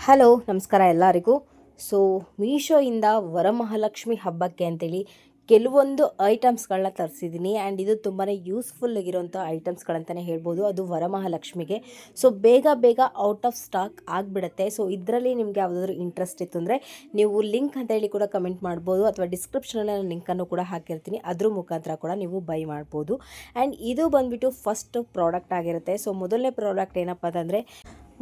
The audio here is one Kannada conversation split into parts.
ಹಲೋ ನಮಸ್ಕಾರ ಎಲ್ಲರಿಗೂ. ಸೊ ಮೀಶೋಯಿಂದ ವರಮಹಾಲಕ್ಷ್ಮಿ ಹಬ್ಬಕ್ಕೆ ಅಂತೇಳಿ ಕೆಲವೊಂದು ಐಟಮ್ಸ್ಗಳನ್ನ ತರಿಸಿದ್ದೀನಿ ಆ್ಯಂಡ್ ಇದು ತುಂಬಾ ಯೂಸ್ಫುಲ್ ಆಗಿರೋಂಥ ಐಟಮ್ಸ್ಗಳಂತಲೇ ಹೇಳ್ಬೋದು. ಅದು ವರಮಹಾಲಕ್ಷ್ಮಿಗೆ ಸೊ ಬೇಗ ಬೇಗ ಔಟ್ ಆಫ್ ಸ್ಟಾಕ್ ಆಗಿಬಿಡುತ್ತೆ. ಸೊ ಇದರಲ್ಲಿ ನಿಮಗೆ ಯಾವುದಾದ್ರೂ ಇಂಟ್ರೆಸ್ಟ್ ಇತ್ತು ಅಂದರೆ ನೀವು ಲಿಂಕ್ ಅಂತ ಹೇಳಿ ಕೂಡ ಕಮೆಂಟ್ ಮಾಡ್ಬೋದು, ಅಥವಾ ಡಿಸ್ಕ್ರಿಪ್ಷನಲ್ಲಿ ನಾನು ಲಿಂಕನ್ನು ಕೂಡ ಹಾಕಿರ್ತೀನಿ, ಅದ್ರ ಮುಖಾಂತರ ಕೂಡ ನೀವು ಬೈ ಮಾಡ್ಬೋದು. ಆ್ಯಂಡ್ ಇದು ಬಂದುಬಿಟ್ಟು ಫಸ್ಟ್ ಪ್ರಾಡಕ್ಟ್ ಆಗಿರುತ್ತೆ. ಸೊ ಮೊದಲನೇ ಪ್ರಾಡಕ್ಟ್ ಏನಪ್ಪ ಅಂತಂದರೆ,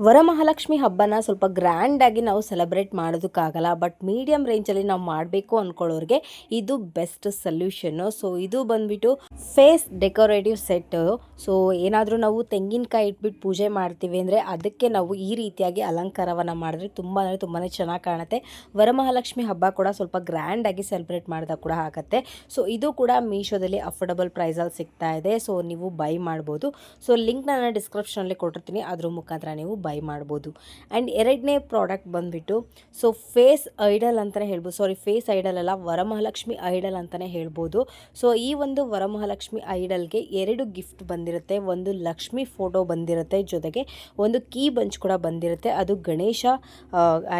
ವರಮಹಾಲಕ್ಷ್ಮಿ ಹಬ್ಬನ ಸ್ವಲ್ಪ ಗ್ರ್ಯಾಂಡಾಗಿ ನಾವು ಸೆಲೆಬ್ರೇಟ್ ಮಾಡೋದಕ್ಕಾಗಲ್ಲ, ಬಟ್ ಮೀಡಿಯಮ್ ರೇಂಜಲ್ಲಿ ನಾವು ಮಾಡಬೇಕು ಅಂದ್ಕೊಳ್ಳೋರಿಗೆ ಇದು ಬೆಸ್ಟ್ ಸೊಲ್ಯೂಷನ್ನು. ಸೊ ಇದು ಬಂದುಬಿಟ್ಟು ಫೇಸ್ ಡೆಕೋರೇಟಿವ್ ಸೆಟ್ಟು. ಸೊ ಏನಾದರೂ ನಾವು ತೆಂಗಿನಕಾಯಿ ಇಟ್ಬಿಟ್ಟು ಪೂಜೆ ಮಾಡ್ತೀವಿ ಅಂದರೆ ಅದಕ್ಕೆ ನಾವು ಈ ರೀತಿಯಾಗಿ ಅಲಂಕಾರವನ್ನು ಮಾಡಿದ್ರೆ ತುಂಬಾ ಚೆನ್ನಾಗಿ ಕಾಣುತ್ತೆ. ವರಮಹಾಲಕ್ಷ್ಮಿ ಹಬ್ಬ ಕೂಡ ಸ್ವಲ್ಪ ಗ್ರ್ಯಾಂಡಾಗಿ ಸೆಲೆಬ್ರೇಟ್ ಮಾಡಿದಾಗ ಕೂಡ ಆಗುತ್ತೆ. ಸೊ ಇದು ಕೂಡ ಮೀಶೋದಲ್ಲಿ ಅಫೋರ್ಡಬಲ್ ಪ್ರೈಸಲ್ಲಿ ಸಿಗ್ತಾ ಇದೆ. ಸೊ ನೀವು ಬೈ ಮಾಡ್ಬೋದು. ಸೊ ಲಿಂಕ್ ನಾನು ಡಿಸ್ಕ್ರಿಪ್ಷನಲ್ಲಿ ಕೊಟ್ಟಿರ್ತೀನಿ, ಅದ್ರ ಮುಖಾಂತರ ನೀವು ಬೈ ಮಾಡ್ಬೋದು. ಆ್ಯಂಡ್ ಎರಡನೇ ಪ್ರಾಡಕ್ಟ್ ಬಂದುಬಿಟ್ಟು ಸೊ ಫೇಸ್ ಐಡಲ್ ಅಂತಲೇ ಹೇಳ್ಬೋದು. ಫೇಸ್ ಐಡಲ್ ಅಲ್ಲ, ವರಮಹಾಲಕ್ಷ್ಮಿ ಐಡಲ್ ಅಂತಲೇ ಹೇಳ್ಬೋದು. ಸೊ ಈ ಒಂದು ವರಮಹಾಲಕ್ಷ್ಮಿ ಐಡಲ್ಗೆ 2 ಗಿಫ್ಟ್ ಬಂದಿರುತ್ತೆ. ಒಂದು ಲಕ್ಷ್ಮಿ ಫೋಟೋ ಬಂದಿರುತ್ತೆ, ಜೊತೆಗೆ ಒಂದು ಕೀ ಬಂಚ್ ಕೂಡ ಬಂದಿರುತ್ತೆ. ಅದು ಗಣೇಶ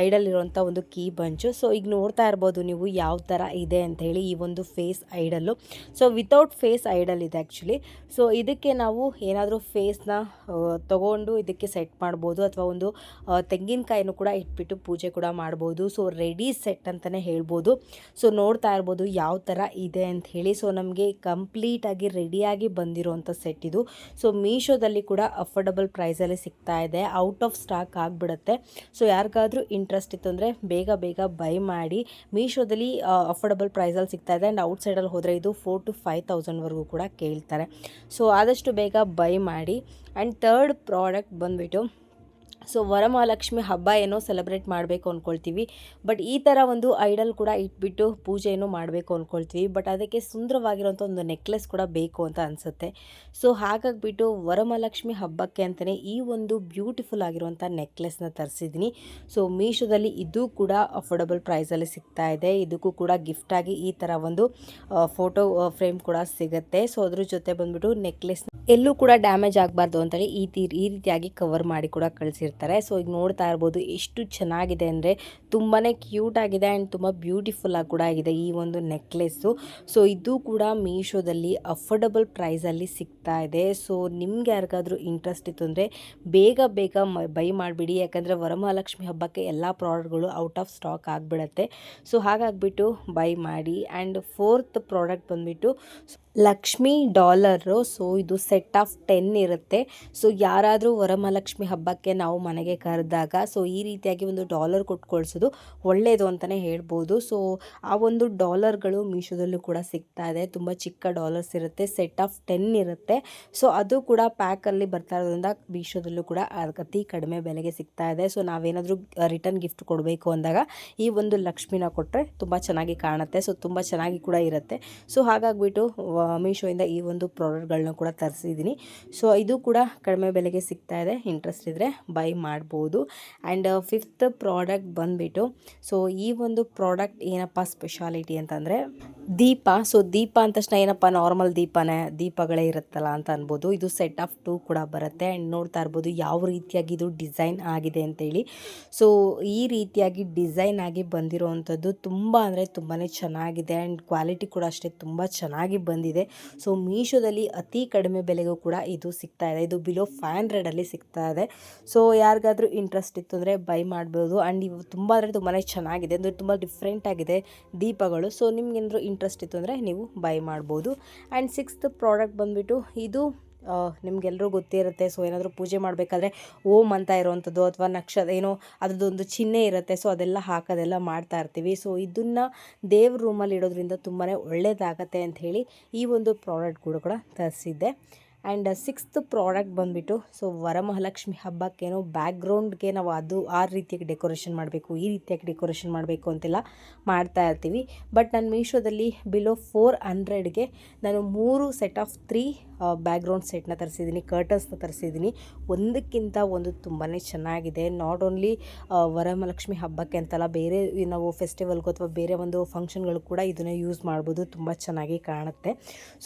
ಐಡಲ್ ಇರುವಂಥ ಒಂದು ಕೀ ಬಂಚು. ಸೊ ಈಗ ನೋಡ್ತಾ ಇರ್ಬೋದು ನೀವು ಯಾವ ಥರ ಇದೆ ಅಂತ ಹೇಳಿ ಈ ಒಂದು ಫೇಸ್ ಐಡಲ್ಲು. ಸೊ ವಿತೌಟ್ ಫೇಸ್ ಐಡಲ್ ಇದೆ ಆ್ಯಕ್ಚುಲಿ. ಸೊ ಇದಕ್ಕೆ ನಾವು ಏನಾದರೂ ಫೇಸ್ನ ತಗೊಂಡು ಇದಕ್ಕೆ ಸೆಟ್ ಮಾಡ್ಬೋದು, ಅಥವಾ ಒಂದು ತೆಂಗಿನಕಾಯಿನೂ ಕೂಡ ಇಟ್ಬಿಟ್ಟು ಪೂಜೆ ಕೂಡ ಮಾಡ್ಬೋದು. ಸೊ ರೆಡಿ ಸೆಟ್ ಅಂತಲೇ ಹೇಳ್ಬೋದು. ಸೊ ನೋಡ್ತಾ ಇರ್ಬೋದು ಯಾವ ಥರ ಇದೆ ಅಂತ ಹೇಳಿ. ಸೊ ನಮಗೆ ಕಂಪ್ಲೀಟಾಗಿ ರೆಡಿಯಾಗಿ ಬಂದಿರೋಂಥ ಸೆಟ್ ಇದು. ಸೊ ಮೀಶೋದಲ್ಲಿ ಕೂಡ ಅಫೋರ್ಡಬಲ್ ಪ್ರೈಸಲ್ಲಿ ಸಿಗ್ತಾ ಇದೆ, ಔಟ್ ಆಫ್ ಸ್ಟಾಕ್ ಆಗಿಬಿಡುತ್ತೆ. ಸೊ ಯಾರಿಗಾದರೂ ಇಂಟ್ರೆಸ್ಟ್ ಇತ್ತು ಅಂದರೆ ಬೇಗ ಬೈ ಮಾಡಿ. ಮೀಶೋದಲ್ಲಿ ಅಫೋರ್ಡಬಲ್ ಪ್ರೈಸಲ್ಲಿ ಸಿಗ್ತಾ ಇದೆ. ಆ್ಯಂಡ್ ಔಟ್ಸೈಡಲ್ಲಿ ಹೋದರೆ ಇದು 4,000 to 5,000ವರೆಗೂ ಕೂಡ ಕೇಳ್ತಾರೆ. ಸೊ ಆದಷ್ಟು ಬೇಗ ಬೈ ಮಾಡಿ. ಆ್ಯಂಡ್ ಥರ್ಡ್ ಪ್ರಾಡಕ್ಟ್ ಬಂದುಬಿಟ್ಟು, ಸೊ ವರಮಹಾಲಕ್ಷ್ಮಿ ಹಬ್ಬ ಏನೋ ಸೆಲೆಬ್ರೇಟ್ ಮಾಡಬೇಕು ಅಂದ್ಕೊಳ್ತೀವಿ, ಬಟ್ ಈ ಥರ ಒಂದು ಐಡಲ್ ಕೂಡ ಇಟ್ಬಿಟ್ಟು ಪೂಜೆಯನ್ನು ಮಾಡಬೇಕು ಅಂದ್ಕೊಳ್ತೀವಿ, ಬಟ್ ಅದಕ್ಕೆ ಸುಂದರವಾಗಿರೋಂಥ ಒಂದು ನೆಕ್ಲೆಸ್ ಕೂಡ ಬೇಕು ಅಂತ ಅನಿಸುತ್ತೆ. ಸೊ ಹಾಗಾಗಿಬಿಟ್ಟು ವರಮಹಾಲಕ್ಷ್ಮಿ ಹಬ್ಬಕ್ಕೆ ಅಂತಲೇ ಈ ಒಂದು ಬ್ಯೂಟಿಫುಲ್ ಆಗಿರುವಂಥ ನೆಕ್ಲೆಸ್ನ ತರಿಸಿದ್ದೀನಿ. ಸೊ ಮೀಶೋದಲ್ಲಿ ಇದು ಕೂಡ ಅಫೋರ್ಡಬಲ್ ಪ್ರೈಸಲ್ಲಿ ಸಿಗ್ತಾ ಇದೆ. ಇದಕ್ಕೂ ಕೂಡ ಗಿಫ್ಟಾಗಿ ಈ ಥರ ಒಂದು ಫೋಟೋ ಫ್ರೇಮ್ ಕೂಡ ಸಿಗುತ್ತೆ. ಸೊ ಅದ್ರ ಜೊತೆ ಬಂದುಬಿಟ್ಟು ನೆಕ್ಲೆಸ್ ಎಲ್ಲೂ ಕೂಡ ಡ್ಯಾಮೇಜ್ ಆಗಬಾರ್ದು ಅಂತೇಳಿ ಈ ರೀತಿಯಾಗಿ ಕವರ್ ಮಾಡಿ ಕೂಡ ಕಳಿಸಿರ್ತಾರೆ. ಸೊ ಈಗ ನೋಡ್ತಾ ಇರ್ಬೋದು ಎಷ್ಟು ಚೆನ್ನಾಗಿದೆ ಅಂದರೆ ತುಂಬಾ ಕ್ಯೂಟ್ ಆಗಿದೆ ಆ್ಯಂಡ್ ತುಂಬ ಬ್ಯೂಟಿಫುಲ್ ಆಗಿ ಕೂಡ ಆಗಿದೆ ಈ ಒಂದು ನೆಕ್ಲೆಸ್ಸು. ಸೊ ಇದು ಕೂಡ ಮೀಶೋದಲ್ಲಿ ಅಫೋರ್ಡಬಲ್ ಪ್ರೈಸಲ್ಲಿ ಸಿಗ್ತಾ ಇದೆ. ಸೊ ನಿಮ್ಗೆ ಯಾರಿಗಾದರೂ ಇಂಟ್ರೆಸ್ಟ್ ಇತ್ತು ಅಂದರೆ ಬೇಗ ಬೈ ಮಾಡಿಬಿಡಿ, ಯಾಕಂದರೆ ವರಮಹಾಲಕ್ಷ್ಮಿ ಹಬ್ಬಕ್ಕೆ ಎಲ್ಲ ಪ್ರಾಡಕ್ಟ್ಗಳು ಔಟ್ ಆಫ್ ಸ್ಟಾಕ್ ಆಗಿಬಿಡತ್ತೆ. ಸೊ ಹಾಗಾಗಿಬಿಟ್ಟು ಬೈ ಮಾಡಿ. ಆ್ಯಂಡ್ ಫೋರ್ತ್ ಪ್ರಾಡಕ್ಟ್ ಬಂದುಬಿಟ್ಟು ಲಕ್ಷ್ಮಿ ಡಾಲರು. ಸೊ ಇದು ಸೆಟ್ ಆಫ್ 10 ಇರುತ್ತೆ. ಸೊ ಯಾರಾದರೂ ವರಮಹಾಲಕ್ಷ್ಮಿ ಹಬ್ಬಕ್ಕೆ ನಾವು ಮನೆಗೆ ಕರೆದಾಗ ಸೊ ಈ ರೀತಿಯಾಗಿ ಒಂದು ಡಾಲರ್ ಕೊಟ್ಟು ಕಳಿಸೋದು ಒಳ್ಳೆಯದು ಅಂತಲೇ ಹೇಳ್ಬೋದು. ಸೊ ಆ ಒಂದು ಡಾಲರ್ಗಳು ಮೀಶೋದಲ್ಲೂ ಕೂಡ ಸಿಗ್ತಾ ಇದೆ. ತುಂಬ ಚಿಕ್ಕ ಡಾಲರ್ಸ್ ಇರುತ್ತೆ, ಸೆಟ್ ಆಫ್ 10 ಇರುತ್ತೆ. ಸೊ ಅದು ಕೂಡ ಪ್ಯಾಕಲ್ಲಿ ಬರ್ತಾ ಇರೋದ್ರಿಂದ ಮೀಶೋದಲ್ಲೂ ಕೂಡ ಅತಿ ಕಡಿಮೆ ಬೆಲೆಗೆ ಸಿಗ್ತಾ ಇದೆ. ಸೊ ನಾವೇನಾದರೂ ರಿಟರ್ನ್ ಗಿಫ್ಟ್ ಕೊಡಬೇಕು ಅಂದಾಗ ಈ ಒಂದು ಲಕ್ಷ್ಮಿನ ಕೊಟ್ಟರೆ ತುಂಬ ಚೆನ್ನಾಗಿ ಕಾಣುತ್ತೆ. ಸೊ ತುಂಬ ಚೆನ್ನಾಗಿ ಕೂಡ ಇರುತ್ತೆ. ಸೊ ಹಾಗಾಗಿಬಿಟ್ಟು ಮೀಶೋಯಿಂದ ಈ ಒಂದು ಪ್ರಾಡಕ್ಟ್ಗಳನ್ನ ಕೂಡ ತರಿಸಿದ್ದೀನಿ. ಸೊ ಇದು ಕೂಡ ಕಡಿಮೆ ಬೆಲೆಗೆ ಸಿಗ್ತಾ ಇದೆ, ಇಂಟ್ರೆಸ್ಟ್ ಇದ್ದರೆ ಬೈ ಮಾಡ್ಬೋದು. ಆ್ಯಂಡ್ ಫಿಫ್ತ್ ಪ್ರಾಡಕ್ಟ್ ಬಂದುಬಿಟ್ಟು, ಸೊ ಈ ಒಂದು ಪ್ರಾಡಕ್ಟ್ ಏನಪ್ಪ ಸ್ಪೆಷಾಲಿಟಿ ಅಂತಂದರೆ ದೀಪ. ಸೊ ದೀಪ ಅಂದ ತಕ್ಷಣ ಏನಪ್ಪ ನಾರ್ಮಲ್ ದೀಪಗಳೇ ಇರುತ್ತಲ್ಲ ಅಂತ ಅನ್ಬೋದು. ಇದು ಸೆಟ್ ಆಫ್ 2 ಕೂಡ ಬರುತ್ತೆ. ಆ್ಯಂಡ್ ನೋಡ್ತಾ ಇರ್ಬೋದು ಯಾವ ರೀತಿಯಾಗಿ ಇದು ಡಿಸೈನ್ ಆಗಿದೆ ಅಂತೇಳಿ. ಸೊ ಈ ರೀತಿಯಾಗಿ ಡಿಸೈನ್ ಆಗಿ ಬಂದಿರೋವಂಥದ್ದು ತುಂಬ ಅಂದರೆ ತುಂಬಾ ಚೆನ್ನಾಗಿದೆ. ಆ್ಯಂಡ್ ಕ್ವಾಲಿಟಿ ಕೂಡ ಅಷ್ಟೇ ತುಂಬ ಚೆನ್ನಾಗಿ ಬಂದಿದೆ. ಸೊ ಮೀಶೋದಲ್ಲಿ ಅತಿ ಕಡಿಮೆ ಬೆಲೆಗೂ ಕೂಡ ಇದು ಸಿಗ್ತಾ ಇದೆ. ಇದು ಬಿಲೋ 500ಅಲ್ಲಿ ಸಿಗ್ತಾ ಇದೆ. ಸೊ ಯಾರಿಗಾದರೂ ಇಂಟ್ರೆಸ್ಟ್ ಇತ್ತು ಅಂದರೆ ಬೈ ಮಾಡ್ಬೋದು. ಆ್ಯಂಡ್ ಇವು ತುಂಬ ಅಂದರೆ ತುಂಬಾ ಚೆನ್ನಾಗಿದೆ, ಅಂದರೆ ತುಂಬ ಡಿಫ್ರೆಂಟ್ ಆಗಿದೆ ದೀಪಗಳು. ಸೊ ನಿಮ್ಗೇನಾದರೂ ಇಂಟ್ರೆಸ್ಟ್ ಇತ್ತು ಅಂದರೆ ನೀವು ಬೈ ಮಾಡ್ಬೋದು. ಆ್ಯಂಡ್ ಸಿಕ್ಸ್ತ್ ಪ್ರಾಡಕ್ಟ್ ಬಂದುಬಿಟ್ಟು ಇದು ನಿಮಗೆಲ್ಲರೂ ಗೊತ್ತೇ ಇರುತ್ತೆ. ಸೊ ಏನಾದರೂ ಪೂಜೆ ಮಾಡಬೇಕಾದ್ರೆ ಓಂ ಅಂತ ಇರೋವಂಥದ್ದು ಅಥವಾ ಏನೋ ಅದರದ್ದೊಂದು ಚಿಹ್ನೆ ಇರುತ್ತೆ. ಸೊ ಅದೆಲ್ಲ ಹಾಕೋದೆಲ್ಲ ಮಾಡ್ತಾ ಇರ್ತೀವಿ. ಸೊ ಇದನ್ನು ದೇವ್ರ ರೂಮಲ್ಲಿ ಇಡೋದ್ರಿಂದ ತುಂಬಾ ಒಳ್ಳೆಯದಾಗತ್ತೆ ಅಂತ ಹೇಳಿ ಈ ಒಂದು ಪ್ರಾಡಕ್ಟ್ ಕೂಡ ತರಿಸಿದ್ದೆ. ಆ್ಯಂಡ್ ಸಿಕ್ಸ್ತ್ ಪ್ರಾಡಕ್ಟ್ ಬಂದುಬಿಟ್ಟು, ಸೊ ವರಮಹಾಲಕ್ಷ್ಮಿ ಹಬ್ಬಕ್ಕೇನೋ ಬ್ಯಾಕ್ಗ್ರೌಂಡ್ಗೆ ನಾವು ಆ ರೀತಿಯಾಗಿ ಡೆಕೋರೇಷನ್ ಮಾಡಬೇಕು, ಈ ರೀತಿಯಾಗಿ ಡೆಕೋರೇಷನ್ ಮಾಡಬೇಕು ಅಂತೆಲ್ಲ ಮಾಡ್ತಾ ಇರ್ತೀವಿ. ಬಟ್ ನಾನು ಮೀಶೋದಲ್ಲಿ ಬಿಲೋ 400ಗೆ ನಾನು 3 ಸೆಟ್ ಆಫ್ 3 ಬ್ಯಾಕ್ಗ್ರೌಂಡ್ ಸೆಟ್ನ ತರಿಸಿದ್ದೀನಿ, ಕರ್ಟನ್ಸ್ನ ತರಿಸಿದ್ದೀನಿ. ಒಂದಕ್ಕಿಂತ ಒಂದು ತುಂಬಾ ಚೆನ್ನಾಗಿದೆ. ನಾಟ್ ಓನ್ಲಿ ವರಮಹಾಲಕ್ಷ್ಮಿ ಹಬ್ಬಕ್ಕೆ ಅಂತಲ್ಲ, ಬೇರೆ ನಾವು ಫೆಸ್ಟಿವಲ್ಗೂ ಅಥವಾ ಬೇರೆ ಒಂದು ಫಂಕ್ಷನ್ಗಳು ಕೂಡ ಇದನ್ನು ಯೂಸ್ ಮಾಡ್ಬೋದು, ತುಂಬ ಚೆನ್ನಾಗಿ ಕಾಣುತ್ತೆ.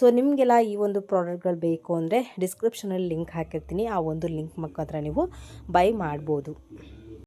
ಸೊ ನಿಮಗೆಲ್ಲ ಈ ಒಂದು ಪ್ರಾಡಕ್ಟ್ಗಳು ಬೇಕು ಅಂದರೆ ಡಿಸ್ಕ್ರಿಪ್ಷನಲ್ಲಿ ಲಿಂಕ್ ಹಾಕಿರ್ತೀನಿ, ಆ ಒಂದು ಲಿಂಕ್ ಮುಖಾಂತರ ನೀವು ಬೈ ಮಾಡ್ಬೋದು.